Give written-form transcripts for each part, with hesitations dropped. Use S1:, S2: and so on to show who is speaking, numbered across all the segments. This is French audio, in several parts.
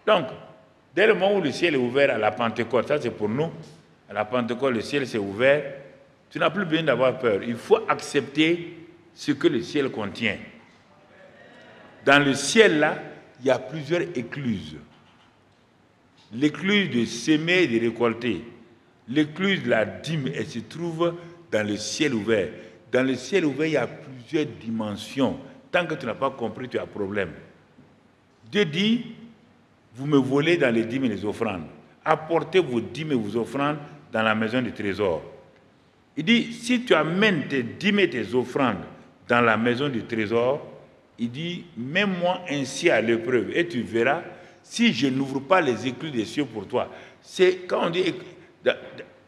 S1: Donc, dès le moment où le ciel est ouvert à la Pentecôte, ça c'est pour nous, à la Pentecôte, le ciel s'est ouvert, tu n'as plus besoin d'avoir peur. Il faut accepter ce que le ciel contient. Dans le ciel, là, il y a plusieurs écluses. L'écluse de s'aimer et de récolter. L'écluse de la dîme, elle se trouve dans le ciel ouvert. Dans le ciel ouvert, il y a plusieurs dimensions. Tant que tu n'as pas compris, tu as problème. Dieu dit, vous me volez dans les dîmes et les offrandes. Apportez vos dîmes et vos offrandes dans la maison du trésor. Il dit, si tu amènes tes dîmes et tes offrandes dans la maison du trésor, il dit, mets-moi ainsi à l'épreuve et tu verras si je n'ouvre pas les écluses des cieux pour toi. C'est quand on dit,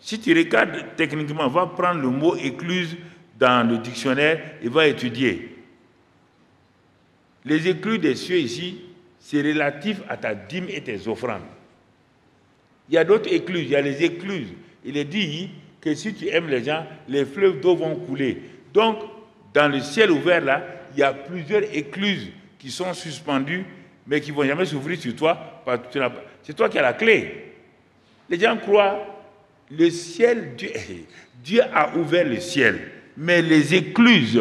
S1: si tu regardes techniquement, va prendre le mot écluse dans le dictionnaire et va étudier. Les écluses des cieux ici, c'est relatif à ta dîme et tes offrandes. Il y a d'autres écluses, il y a les écluses. Il est dit que si tu aimes les gens, les fleuves d'eau vont couler. Donc, dans le ciel ouvert là, il y a plusieurs écluses qui sont suspendues, mais qui ne vont jamais s'ouvrir sur toi. C'est toi qui as la clé. Les gens croient, le ciel, Dieu a ouvert le ciel, mais les écluses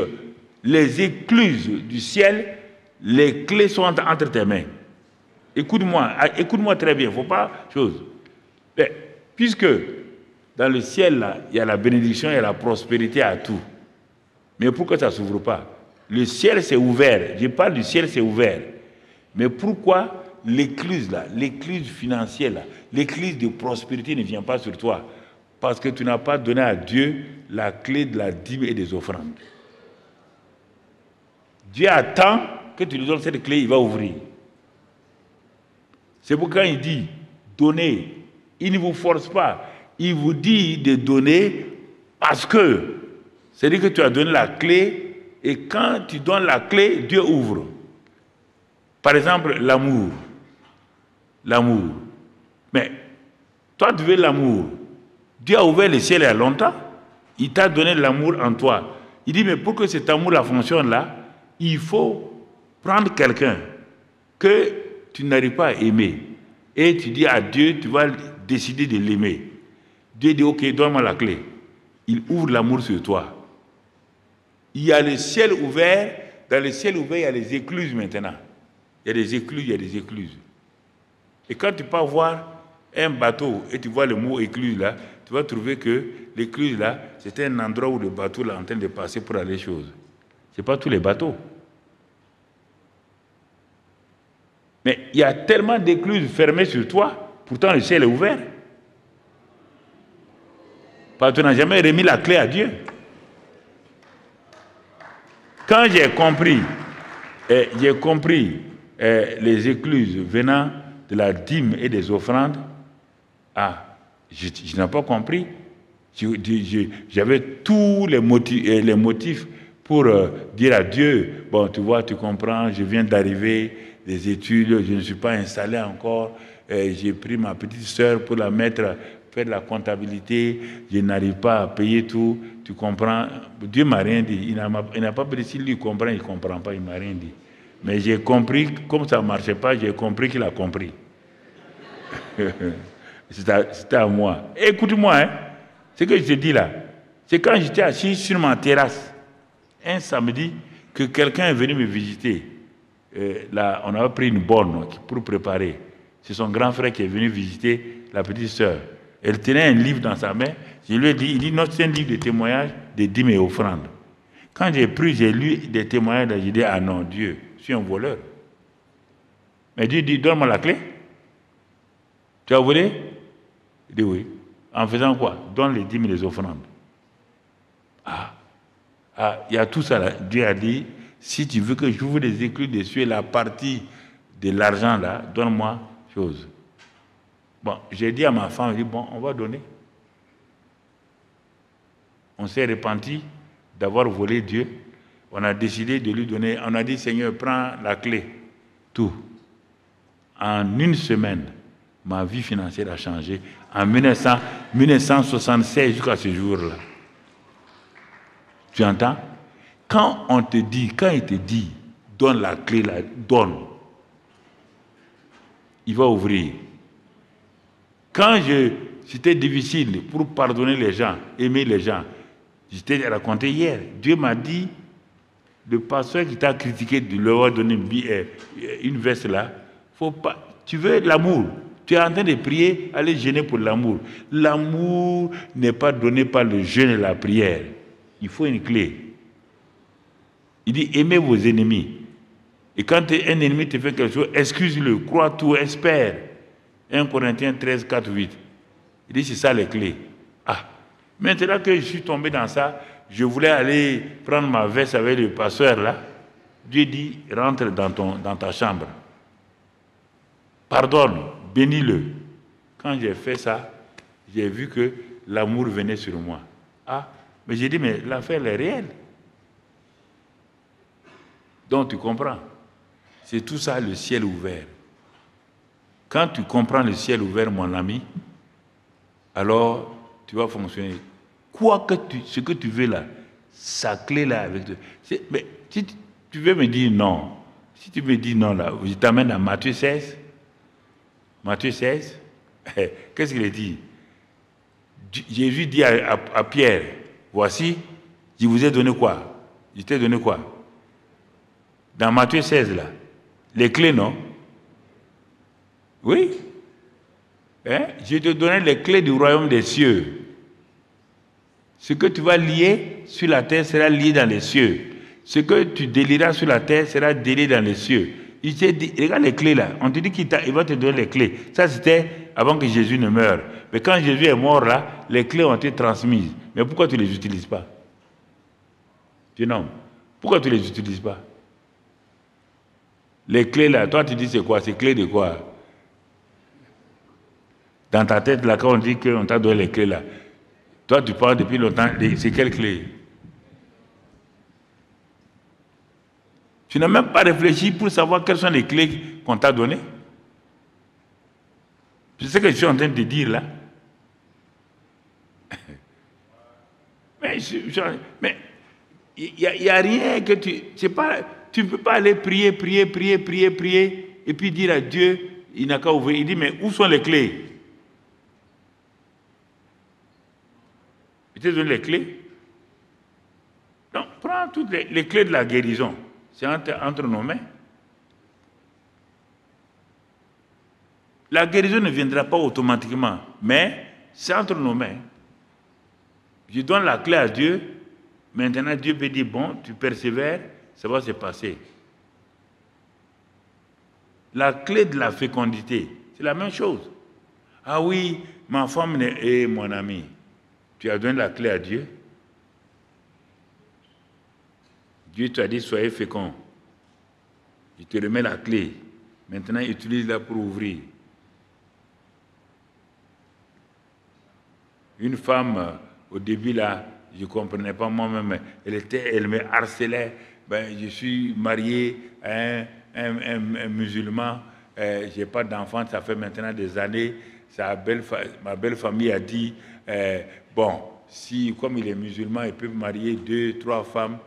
S1: du ciel, les clés sont entre tes mains. Écoute-moi très bien, il ne faut pas chose. Mais, puisque dans le ciel, là, il y a la bénédiction et la prospérité à tout. Mais pourquoi ça ne s'ouvre pas? Le ciel s'est ouvert. Je parle du ciel s'est ouvert. Mais pourquoi l'écluse, là, l'écluse financière, là, l'écluse de prospérité ne vient pas sur toi? Parce que tu n'as pas donné à Dieu la clé de la dîme et des offrandes. Dieu attend que tu lui donnes cette clé, il va ouvrir. C'est pourquoi il dit, donnez. Il ne vous force pas. Il vous dit de donner parce que, c'est-à-dire que tu as donné la clé et quand tu donnes la clé, Dieu ouvre. Par exemple, l'amour. L'amour. Mais, toi, tu veux l'amour. Dieu a ouvert le ciel il y a longtemps. Il t'a donné l'amour en toi. Il dit, mais pour que cet amour-là fonctionne là, il faut prendre quelqu'un que tu n'arrives pas à aimer. Et tu dis à Dieu, tu vas décider de l'aimer. Dieu dit, ok, donne-moi la clé. Il ouvre l'amour sur toi. Il y a le ciel ouvert. Dans le ciel ouvert, il y a les écluses maintenant. Il y a des écluses, il y a des écluses. Et quand tu pars voir un bateau et tu vois le mot écluse là, tu vas trouver que l'écluse là, c'est un endroit où le bateau là est en train de passer pour aller chose. Ce n'est pas tous les bateaux. Mais il y a tellement d'écluses fermées sur toi, pourtant le ciel est ouvert. Parce que tu n'as jamais remis la clé à Dieu. Quand j'ai compris les écluses venant de la dîme et des offrandes, je n'ai pas compris. J'avais tous les motifs pour dire à Dieu, bon, tu vois, tu comprends, je viens d'arriver, des études, je ne suis pas installé encore, j'ai pris ma petite sœur pour la mettre, faire de la comptabilité, je n'arrive pas à payer tout, tu comprends. Dieu ne m'a rien dit, il n'a pas dit s'il lui comprend, il ne comprend pas, il ne m'a rien dit. Mais j'ai compris, comme ça ne marchait pas, j'ai compris qu'il a compris. C'était à moi. Écoute-moi, hein, ce que je te dis là, c'est quand j'étais assis sur ma terrasse, un samedi, que quelqu'un est venu me visiter. Là, on a pris une borne pour préparer. C'est son grand frère qui est venu visiter la petite sœur. Elle tenait un livre dans sa main. Je lui ai dit, il dit, non, c'est un livre de témoignages de dîmes et offrandes. Quand j'ai lu des témoignages, j'ai dit, ah non, Dieu, je suis un voleur. Mais Dieu dit, donne-moi la clé. Tu as volé? Il dit oui. En faisant quoi? Donne les dîmes et les offrandes. Il y a tout ça là. Dieu a dit, si tu veux que j'ouvre les écluses des cieux, la partie de l'argent là, donne-moi chose. Bon, j'ai dit à ma femme, j'ai dit, bon, on va donner. On s'est repenti d'avoir volé Dieu. On a décidé de lui donner. On a dit, Seigneur, prends la clé. Tout. En une semaine, ma vie financière a changé. En 1976 jusqu'à ce jour-là. Tu entends? Quand il te dit, donne la clé, là, donne. il va ouvrir. Quand c'était difficile pour pardonner les gens, aimer les gens, je t'ai raconté hier, Dieu m'a dit, le pasteur qui t'a critiqué de leur avoir donné une veste là, faut pas, tu veux l'amour, tu es en train de prier, allez jeûner pour l'amour. L'amour n'est pas donné par le jeûne et la prière. Il faut une clé. Il dit, aimez vos ennemis. Et quand un ennemi te fait quelque chose, excuse-le, crois tout, espère. 1 Corinthiens 13, 4, 8. Il dit, c'est ça les clés. Ah, maintenant que je suis tombé dans ça, je voulais aller prendre ma veste avec le pasteur là. Dieu dit, rentre dans ta chambre. Pardonne, bénis-le. Quand j'ai fait ça, j'ai vu que l'amour venait sur moi. Ah, mais j'ai dit, mais l'affaire est réelle. Donc tu comprends. C'est tout ça le ciel ouvert. Quand tu comprends le ciel ouvert, mon ami, alors tu vas fonctionner. Ce que tu veux là, sa clé là avec toi. Mais si tu veux me dire non, si tu me dis non là, je t'amène à Matthieu 16. Matthieu 16, qu'est-ce qu'il dit? Jésus dit à Pierre, voici, je vous ai donné quoi? Je t'ai donné quoi? Dans Matthieu 16 là, les clés, non? Oui. Hein? Je te donne les clés du royaume des cieux. Ce que tu vas lier sur la terre sera lié dans les cieux. Ce que tu délieras sur la terre sera délié dans les cieux. Il t'a dit, regarde les clés là. On te dit qu'il va te donner les clés. Ça c'était avant que Jésus ne meure. Mais quand Jésus est mort là, les clés ont été transmises. Mais pourquoi tu ne les utilises pas? Non. Pourquoi tu ne les utilises pas? Les clés là, toi tu dis c'est quoi? C'est clés de quoi? Dans ta tête là, quand on dit qu'on t'a donné les clés là, toi tu parles depuis longtemps, c'est quelles clés? Tu n'as même pas réfléchi pour savoir quelles sont les clés qu'on t'a données. C'est ce que je suis en train de dire là. Mais il n'y a rien que tu ne peux pas aller prier, et puis dire à Dieu, il n'a qu'à ouvrir. Il dit, mais où sont les clés? Il te donne les clés. Donc, prends toutes les clés de la guérison. C'est entre nos mains. La guérison ne viendra pas automatiquement, mais c'est entre nos mains. Je donne la clé à Dieu. Maintenant, Dieu peut dire, bon, tu persévères, ça va se passer. La clé de la fécondité, c'est la même chose. Ah oui, ma femme est mon ami. Tu as donné la clé à Dieu. Dieu t'a dit, soyez fécond. Je te remets la clé. Maintenant, utilise-la pour ouvrir. Une femme, au début, là, je ne comprenais pas moi-même. Elle me harcelait. Ben, je suis marié à un musulman. Je n'ai pas d'enfant, ça fait maintenant des années. Ma belle famille a dit, bon, si, comme il est musulman, il peut marier 2, 3 femmes.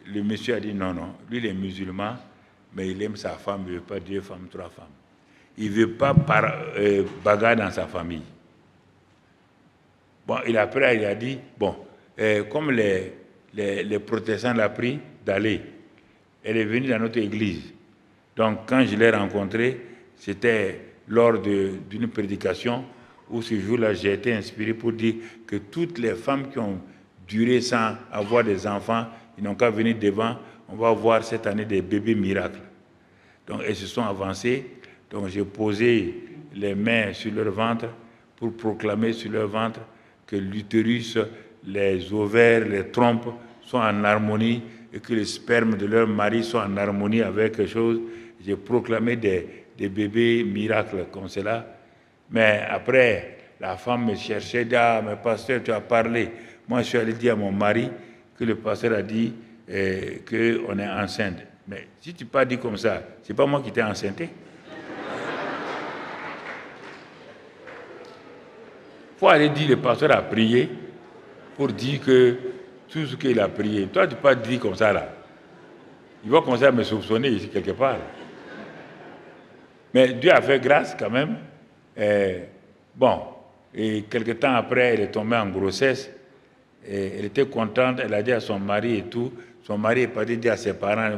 S1: Le monsieur a dit non, lui il est musulman, mais il aime sa femme, il ne veut pas 2 femmes, 3 femmes. Il ne veut pas bagarre dans sa famille. Bon, après il a dit, bon, comme les protestants l'ont pris, d'aller. Elle est venue dans notre église. Donc quand je l'ai rencontrée, c'était lors d'une prédication où ce jour-là j'ai été inspiré pour dire que toutes les femmes qui ont duré sans avoir des enfants, ils n'ont qu'à venir devant. On va voir cette année des bébés miracles. Donc, elles se sont avancées. Donc, j'ai posé les mains sur leur ventre pour proclamer sur leur ventre que l'utérus, les ovaires, les trompes sont en harmonie et que les spermes de leur mari sont en harmonie avec quelque chose. J'ai proclamé des bébés miracles comme cela. Mais après, la femme me cherchait, ah, mais pasteur, tu as parlé. Moi, je suis allé dire à mon mari que le pasteur a dit qu'on est enceinte. Mais si tu n'as pas dit comme ça, ce n'est pas moi qui t'ai enceinté. Il faut aller dire le pasteur a prié pour dire que tout ce qu'il a prié. Toi, tu ne peux pas dire comme ça là. Il va commencer à me soupçonner ici quelque part. Mais Dieu a fait grâce quand même. Bon, et quelque temps après, elle est tombée en grossesse. Et elle était contente, elle a dit à son mari et tout. Son mari est parti dire à ses parents,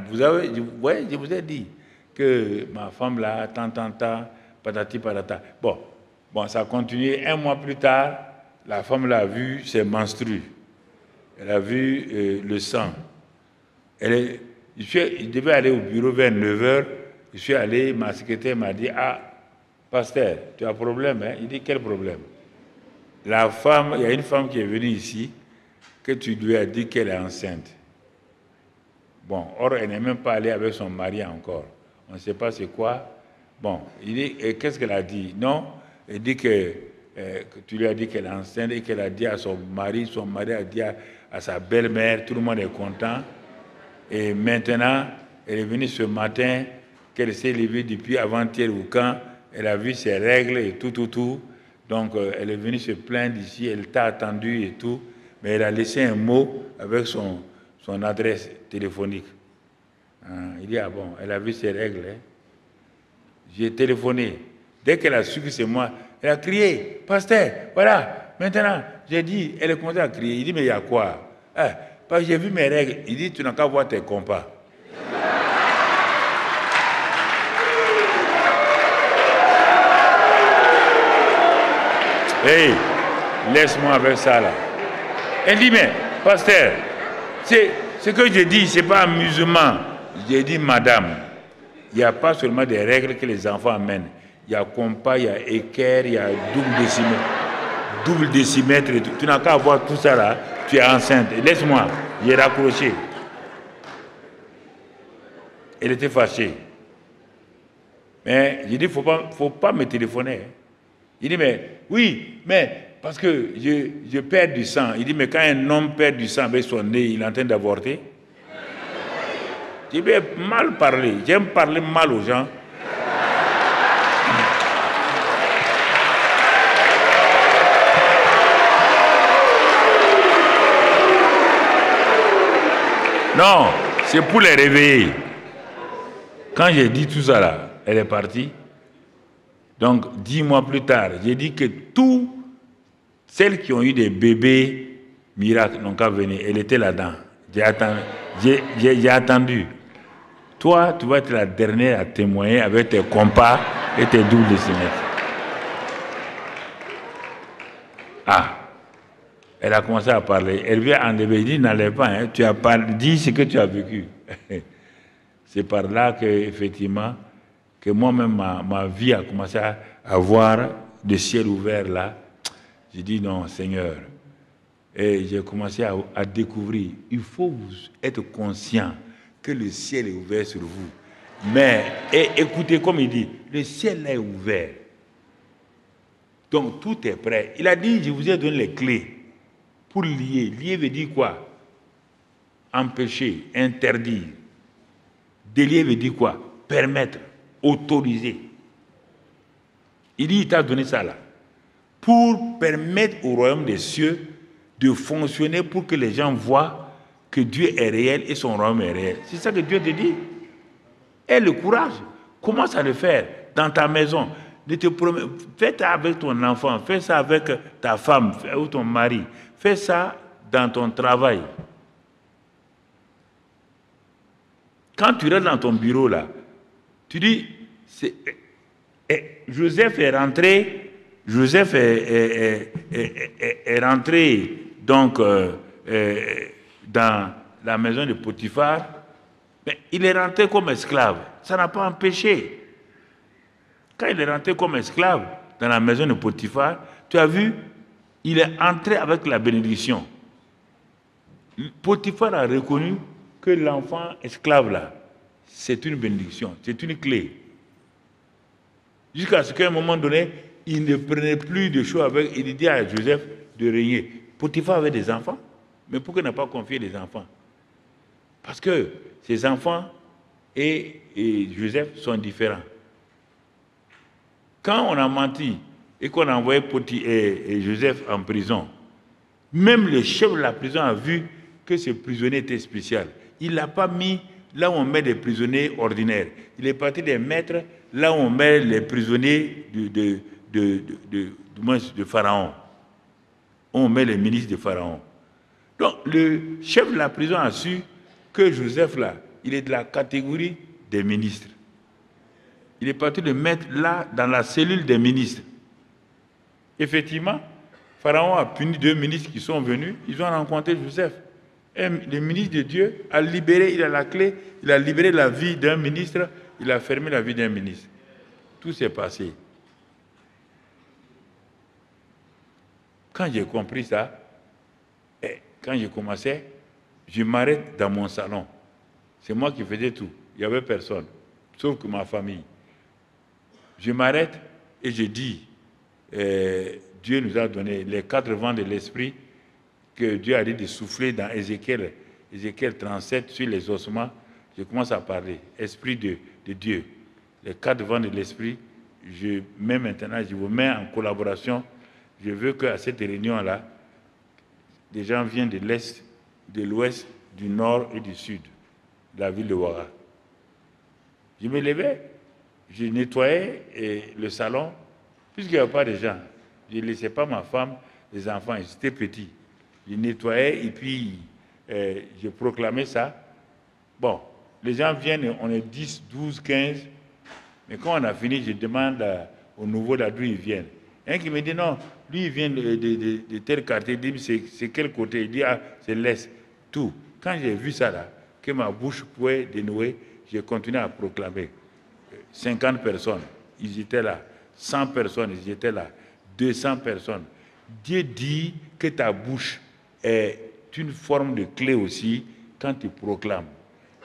S1: ouais, je vous ai dit que ma femme là, tant, patati patata. Bon, ça a continué. Un mois plus tard, la femme l'a vu ses menstrues. Elle a vu le sang. Je devais aller au bureau vers 9h. Je suis allé, ma secrétaire m'a dit, ah, pasteur, tu as un problème, hein? Il dit, quel problème? La femme, il y a une femme qui est venue ici, que tu lui as dit qu'elle est enceinte. Bon, or, elle n'est même pas allée avec son mari encore. On ne sait pas c'est quoi. Bon, il dit, qu'est-ce qu'elle a dit? Non, elle dit que tu lui as dit qu'elle est enceinte et qu'elle a dit à son mari a dit à sa belle-mère, tout le monde est content. Et maintenant, elle est venue ce matin, qu'elle s'est levée depuis avant-hier ou quand, elle a vu ses règles et tout. Donc, elle est venue se plaindre ici, elle t'a attendu et tout, mais elle a laissé un mot avec son adresse téléphonique. Il dit, ah bon, elle a vu ses règles. Hein. J'ai téléphoné. Dès qu'elle a su que c'est moi, elle a crié, pasteur, voilà, maintenant, j'ai dit, elle a commencé à crier. Il dit, mais il y a quoi? Parce que j'ai vu mes règles. Il dit, tu n'as qu'à voir tes compas. Hey, laisse-moi avec ça là. Elle dit, mais, pasteur, ce que je dis, ce n'est pas amusement. J'ai dit, madame, il n'y a pas seulement des règles que les enfants amènent. Il y a compas, il y a équerre, il y a double décimètre et tout. Tu n'as qu'à voir tout ça là, tu es enceinte. Laisse-moi, j'ai raccroché. Elle était fâchée. Mais j'ai dit, faut pas me téléphoner. Il dit, mais oui, mais parce que je perds du sang. Il dit, mais quand un homme perd du sang avec son nez, il est en train d'avorter. Je vais mal parler. J'aime parler mal aux gens. Non, c'est pour les réveiller. Quand j'ai dit tout ça là, elle est partie. Donc, 10 mois plus tard, j'ai dit que toutes celles qui ont eu des bébés miracles n'ont qu'à venir. Elle était là-dedans. J'ai attendu. Toi, tu vas être la dernière à témoigner avec tes compas et tes doubles décimètres. Ah, elle a commencé à parler. Elle vient en débat, dit, n'allez pas, hein, tu as parlé, dis ce que tu as vécu. C'est par là que, effectivement, que moi-même, ma vie a commencé à avoir le ciel ouvert là. J'ai dit non, Seigneur. Et j'ai commencé à découvrir. Il faut être conscient que le ciel est ouvert sur vous. Mais écoutez, comme il dit, le ciel là est ouvert. Donc tout est prêt. Il a dit, je vous ai donné les clés pour lier. Lier veut dire quoi? Empêcher, interdire. Délier veut dire quoi? Permettre, autoriser. Il dit, il t'a donné ça là. Pour permettre au royaume des cieux de fonctionner pour que les gens voient que Dieu est réel et son royaume est réel. C'est ça que Dieu te dit. Aie le courage. Commence à le faire dans ta maison. Fais ça avec ton enfant. Fais ça avec ta femme ou ton mari. Fais ça dans ton travail. Quand tu restes dans ton bureau là, tu dis, Joseph est rentré donc dans la maison de Potiphar, mais il est rentré comme esclave. Ça n'a pas empêché. Quand il est rentré comme esclave dans la maison de Potiphar, tu as vu, il est entré avec la bénédiction. Potiphar a reconnu que l'enfant esclave là, c'est une bénédiction, c'est une clé. Jusqu'à ce qu'à un moment donné, il ne prenait plus de choses avec, il dit à Joseph de régner. Potiphar avait des enfants, mais pourquoi il n'a pas confié des enfants? Parce que ses enfants et Joseph sont différents. Quand on a menti et qu'on a envoyé Joseph en prison, même le chef de la prison a vu que ce prisonnier était spécial. Il ne l'a pas mis là où on met des prisonniers ordinaires. Il est parti des maîtres là où on met les prisonniers de Pharaon. On met les ministres de Pharaon. Donc, le chef de la prison a su que Joseph, là, il est de la catégorie des ministres. Il est parti le mettre là, dans la cellule des ministres. Effectivement, Pharaon a puni 2 ministres qui sont venus, ils ont rencontré Joseph. Et le ministre de Dieu a libéré, il a la clé, il a libéré la vie d'un ministre, il a fermé la vie d'un ministre. Tout s'est passé. Quand j'ai compris ça, quand j'ai commencé, je m'arrête dans mon salon. C'est moi qui faisais tout. Il n'y avait personne, sauf que ma famille. Je m'arrête et je dis, Dieu nous a donné les 4 vents de l'esprit que Dieu a dit de souffler dans Ézéchiel 37 sur les ossements. Je commence à parler, esprit de Dieu. Les 4 vents de l'esprit, je mets maintenant, je vous mets en collaboration. Je veux qu'à cette réunion-là, des gens viennent de l'Est, de l'Ouest, du Nord et du Sud de la ville de Ouaga. Je me levais, je nettoyais le salon, puisqu'il n'y avait pas de gens. Je ne laissais pas ma femme, les enfants, ils étaient petits. Je nettoyais et puis je proclamais ça. Bon, les gens viennent, on est 10, 12, 15, mais quand on a fini, je demande au nouveau là d'où ils viennent. Un qui me dit non, lui il vient de tel quartier, il dit c'est quel côté? Il dit ah, c'est l'Est, tout. Quand j'ai vu ça là, que ma bouche pouvait dénouer, j'ai continué à proclamer. 50 personnes, ils étaient là. 100 personnes, ils étaient là. 200 personnes. Dieu dit que ta bouche est une forme de clé aussi quand tu proclames.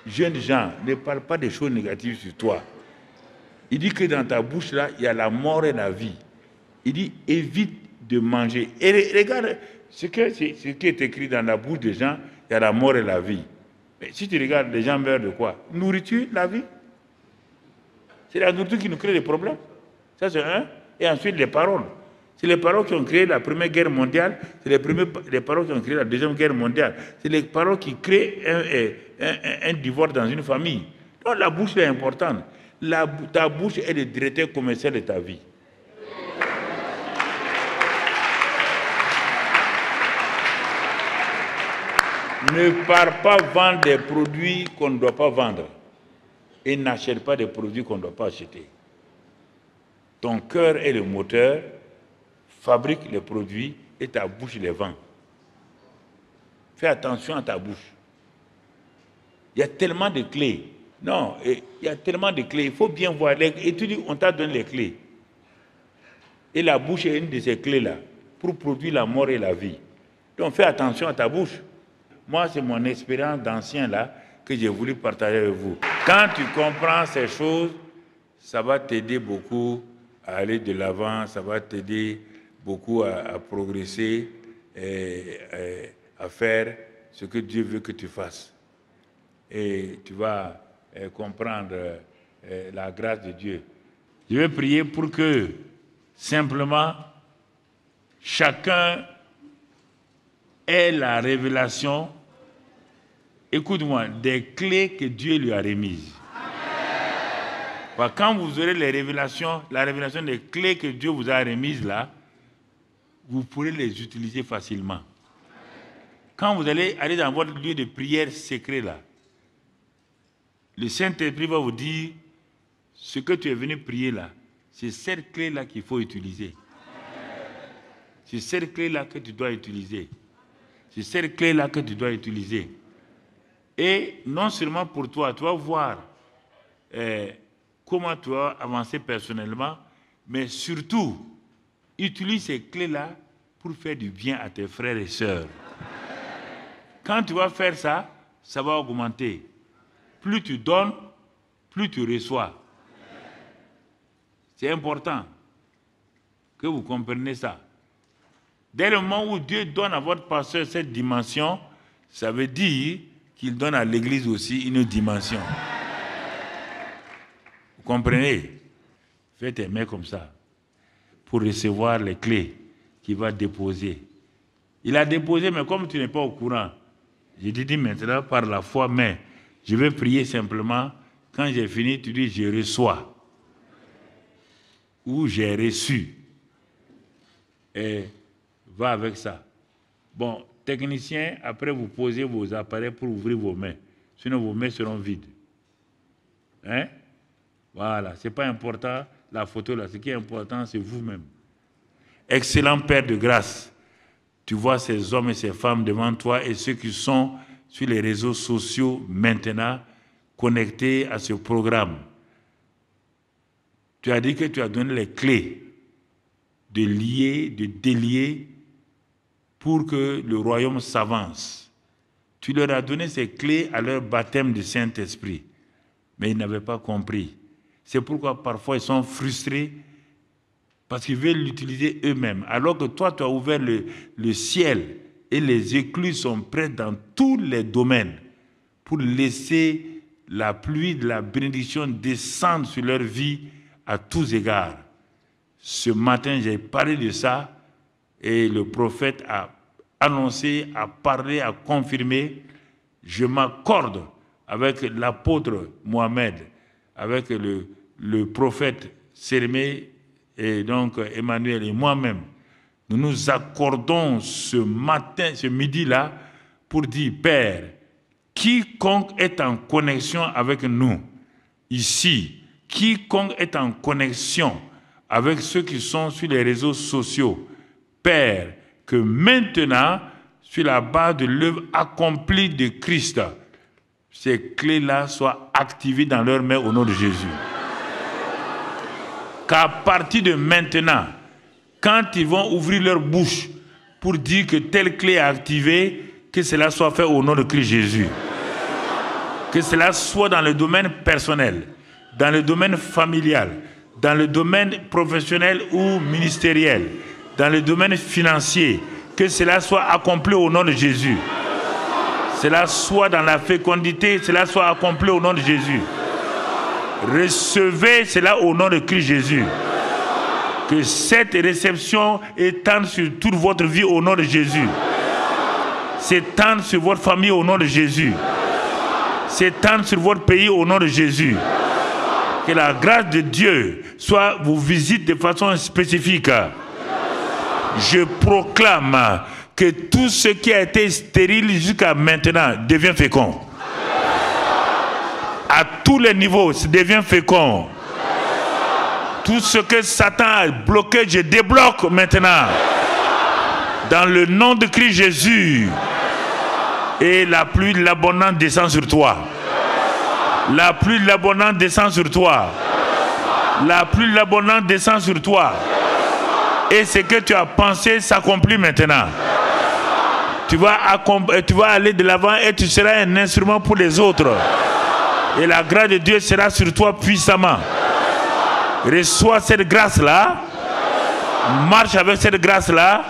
S1: Jeunes gens, ne parle pas des choses négatives sur toi. Il dit que dans ta bouche là, il y a la mort et la vie. Il dit évite de manger. Et regarde ce qui est écrit dans la bouche des gens, il y a la mort et la vie. Mais si tu regardes, les gens meurent de quoi? Nourriture, la vie. C'est la nourriture qui nous crée des problèmes. Ça, c'est un. Et ensuite, les paroles. C'est les paroles qui ont créé la Première Guerre mondiale. C'est les paroles qui ont créé la Deuxième Guerre mondiale. C'est les paroles qui créent un divorce dans une famille. Donc, la bouche est importante. Ta bouche est le directeur commercial de ta vie. Ne pars pas vendre des produits qu'on ne doit pas vendre. Et n'achète pas des produits qu'on ne doit pas acheter. Ton cœur est le moteur, fabrique les produits et ta bouche les vend. Fais attention à ta bouche. Il y a tellement de clés. Non, il y a tellement de clés. Il faut bien voir. Et tu dis, on t'a donné les clés. Et la bouche est une de ces clés-là pour produire la mort et la vie. Donc fais attention à ta bouche. Moi, c'est mon expérience d'ancien là que j'ai voulu partager avec vous. Quand tu comprends ces choses, ça va t'aider beaucoup à aller de l'avant, ça va t'aider beaucoup à progresser et à faire ce que Dieu veut que tu fasses. Et tu vas comprendre la grâce de Dieu. Je vais prier pour que, simplement, chacun ait la révélation, écoute-moi, des clés que Dieu lui a remises. Quand vous aurez les révélations, la révélation des clés que Dieu vous a remises là, vous pourrez les utiliser facilement. Quand vous allez aller dans votre lieu de prière secret là, le Saint-Esprit va vous dire ce que tu es venu prier là, c'est cette clé là qu'il faut utiliser. C'est cette clé là que tu dois utiliser. C'est cette clé là que tu dois utiliser. Et non seulement pour toi, tu vas voir comment tu vas avancer personnellement, mais surtout, utilise ces clés-là pour faire du bien à tes frères et sœurs. Quand tu vas faire ça, ça va augmenter. Plus tu donnes, plus tu reçois. C'est important que vous compreniez ça. Dès le moment où Dieu donne à votre pasteur cette dimension, ça veut dire qu'il donne à l'Église aussi une dimension. Vous comprenez? Fais tes mains comme ça pour recevoir les clés qu'il va déposer. Il a déposé, mais comme tu n'es pas au courant, je te dis maintenant par la foi, mais Je vais prier simplement. Quand j'ai fini, tu dis je reçois. Ou j'ai reçu. Et va avec ça. Bon, technicien, après vous posez vos appareils pour ouvrir vos mains. Sinon vos mains seront vides. Hein? Voilà, ce n'est pas important la photo là. Ce qui est important, c'est vous-même. Excellent Père de grâce. Tu vois ces hommes et ces femmes devant toi et ceux qui sont sur les réseaux sociaux maintenant connectés à ce programme. Tu as dit que tu as donné les clés de lier, de délier pour que le royaume s'avance. Tu leur as donné ces clés à leur baptême du Saint-Esprit. Mais ils n'avaient pas compris. C'est pourquoi parfois ils sont frustrés parce qu'ils veulent l'utiliser eux-mêmes. Alors que toi, tu as ouvert le ciel et les écluses sont prêts dans tous les domaines pour laisser la pluie de la bénédiction descendre sur leur vie à tous égards. Ce matin, j'ai parlé de ça et le prophète a annoncé, a parlé, a confirmé. Je m'accorde avec l'apôtre Mohamed, avec le prophète Sérémé et donc Emmanuel et moi-même. Nous nous accordons ce matin, ce midi-là, pour dire, Père, quiconque est en connexion avec nous, ici, quiconque est en connexion avec ceux qui sont sur les réseaux sociaux, Père, que maintenant, sur la base de l'œuvre accomplie de Christ, ces clés-là soient activées dans leurs mains au nom de Jésus. Qu'à partir de maintenant, quand ils vont ouvrir leur bouche pour dire que telle clé est activée, que cela soit fait au nom de Christ Jésus. Que cela soit dans le domaine personnel, dans le domaine familial, dans le domaine professionnel ou ministériel, dans le domaine financier, que cela soit accompli au nom de Jésus. Cela soit dans la fécondité, cela soit accompli au nom de Jésus. Recevez cela au nom de Christ Jésus. Que cette réception étende sur toute votre vie au nom de Jésus. S'étende sur votre famille au nom de Jésus. S'étende sur votre pays au nom de Jésus. Que la grâce de Dieu soit vous visite de façon spécifique. Je proclame que tout ce qui a été stérile jusqu'à maintenant devient fécond. À tous les niveaux, ça devient fécond. Tout ce que Satan a bloqué, je débloque maintenant. Dans le nom de Christ Jésus. Et la pluie de l'abondance descend sur toi. La pluie de l'abondance descend sur toi. La pluie de l'abondance descend sur toi. Et ce que tu as pensé s'accomplit maintenant. Tu vas aller de l'avant et tu seras un instrument pour les autres. Et la grâce de Dieu sera sur toi puissamment. Reçois cette grâce-là. Marche avec cette grâce-là.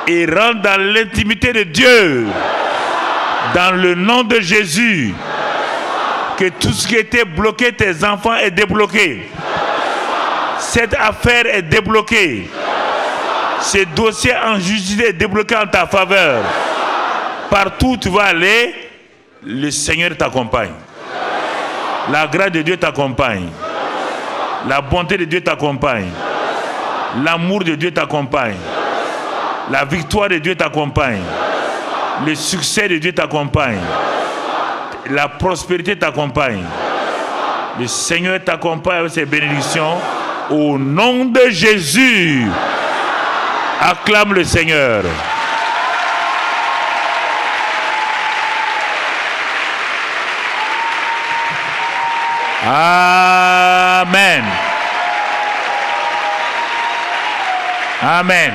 S1: Et rentre dans l'intimité de Dieu. Dans le nom de Jésus. Que tout ce qui était bloqué, tes enfants, est débloqué. Cette affaire est débloquée. Ce dossier en justice est débloqué en ta faveur. Partout où tu vas aller, le Seigneur t'accompagne. La grâce de Dieu t'accompagne. La bonté de Dieu t'accompagne. L'amour de Dieu t'accompagne. La victoire de Dieu t'accompagne. Le succès de Dieu t'accompagne. La prospérité t'accompagne. Le Seigneur t'accompagne avec ses bénédictions. Au nom de Jésus. Acclame le Seigneur. Amen. Amen.